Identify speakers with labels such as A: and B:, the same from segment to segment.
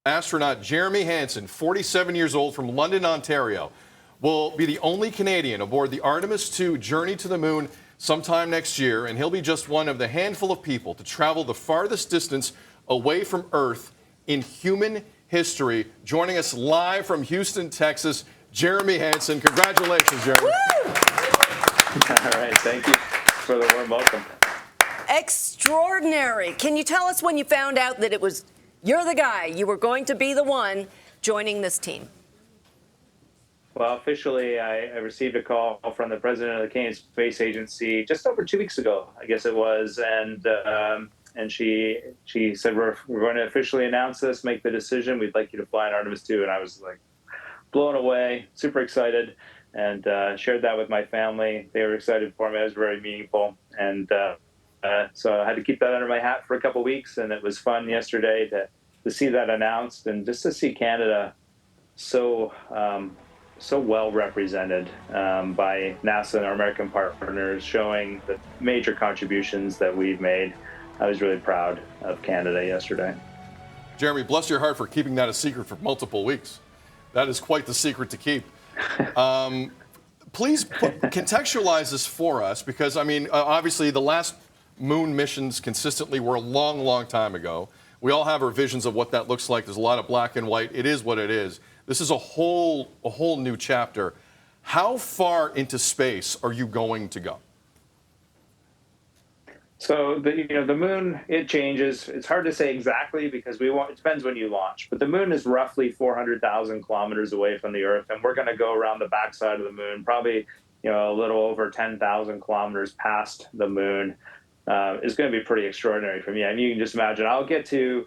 A: Astronaut Jeremy Hansen, 47 years old, from London, Ontario, will be the only Canadian aboard the Artemis II journey to the moon sometime next year, and he'll be just one of the handful of people to travel the farthest distance away from Earth in human history. Joining us live from Houston, Texas, Jeremy Hansen. Congratulations, Jeremy.
B: Woo! All right, thank you for the warm welcome.
C: Extraordinary. Can you tell us when you found out that you're the guy, you were going to be the one joining this team?
B: Well, officially, I received a call from the president of the Canadian Space Agency just over 2 weeks ago, I guess it was, and she said, we're going to officially announce this, make the decision. We'd like you to fly in Artemis II. And I was like blown away, super excited, and shared that with my family. They were excited for me. It was very meaningful, and so I had to keep that under my hat for a couple of weeks, and it was fun yesterday to see that announced, and just to see Canada so well represented by NASA and our American partners, showing the major contributions that we've made. I was really proud of Canada yesterday.
A: Jeremy, bless your heart for keeping that a secret for multiple weeks. That is quite the secret to keep. Please contextualize this for us, because, I mean, obviously the last moon missions consistently were a long, long time ago. We all have our visions of what that looks like. There's a lot of black and white. It is what it is. This is a whole new chapter. How far into space are you going to go?
B: So the moon, it changes. It's hard to say exactly because it depends when you launch. But the moon is roughly 400,000 kilometers away from the Earth, and we're going to go around the backside of the moon, probably a little over 10,000 kilometers past the moon. Is going to be pretty extraordinary for me. I mean, you can just imagine. I'll get to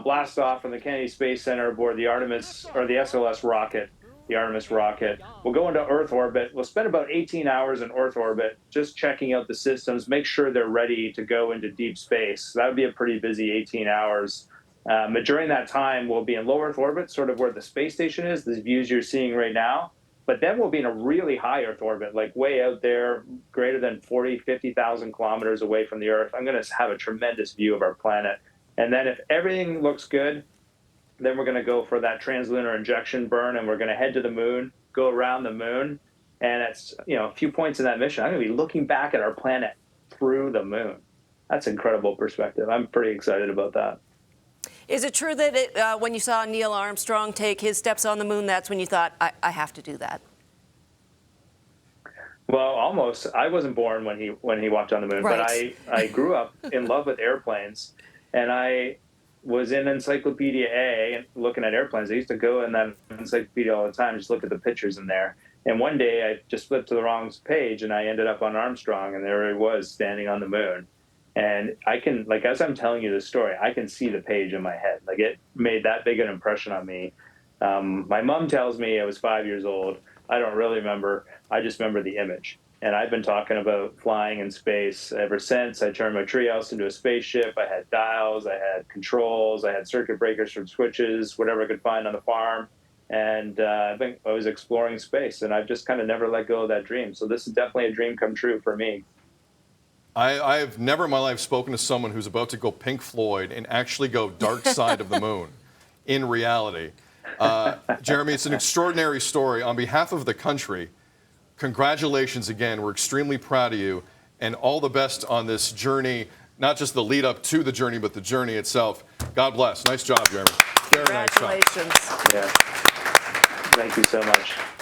B: blast off from the Kennedy Space Center aboard the Artemis or the SLS rocket, the Artemis rocket. We'll go into Earth orbit. We'll spend about 18 hours in Earth orbit just checking out the systems, make sure they're ready to go into deep space. That would be a pretty busy 18 hours. But during that time, we'll be in low Earth orbit, sort of where the space station is, the views you're seeing right now. But then we'll be in a really high Earth orbit, like way out there, greater than 50,000 kilometers away from the Earth. I'm going to have a tremendous view of our planet. And then if everything looks good, then we're going to go for that translunar injection burn, and we're going to head to the moon, go around the moon. And at a few points in that mission, I'm going to be looking back at our planet through the moon. That's incredible perspective. I'm pretty excited about that.
C: Is it true that when you saw Neil Armstrong take his steps on the moon, that's when you thought, I have to do that?
B: Well, almost. I wasn't born when he walked on the moon,
C: right.
B: But I grew up in love with airplanes, and I was in Encyclopedia A and looking at airplanes. I used to go in that encyclopedia all the time, just look at the pictures in there. And one day I just flipped to the wrong page, and I ended up on Armstrong, and there he was standing on the moon. And I can, as I'm telling you this story, I can see the page in my head. It made that big an impression on me. My mom tells me I was 5 years old. I don't really remember. I just remember the image. And I've been talking about flying in space ever since. I turned my treehouse into a spaceship. I had dials, I had controls, I had circuit breakers from switches, whatever I could find on the farm. And I was exploring space, and I've just kind of never let go of that dream. So this is definitely a dream come true for me.
A: I have never in my life spoken to someone who's about to go Pink Floyd and actually go dark side of the moon in reality. Jeremy, it's an extraordinary story. On behalf of the country, congratulations again. We're extremely proud of you, and all the best on this journey, not just the lead up to the journey, but the journey itself. God bless. Nice job, Jeremy. Very nice job.
C: Congratulations.
B: Yeah. Thank you so much.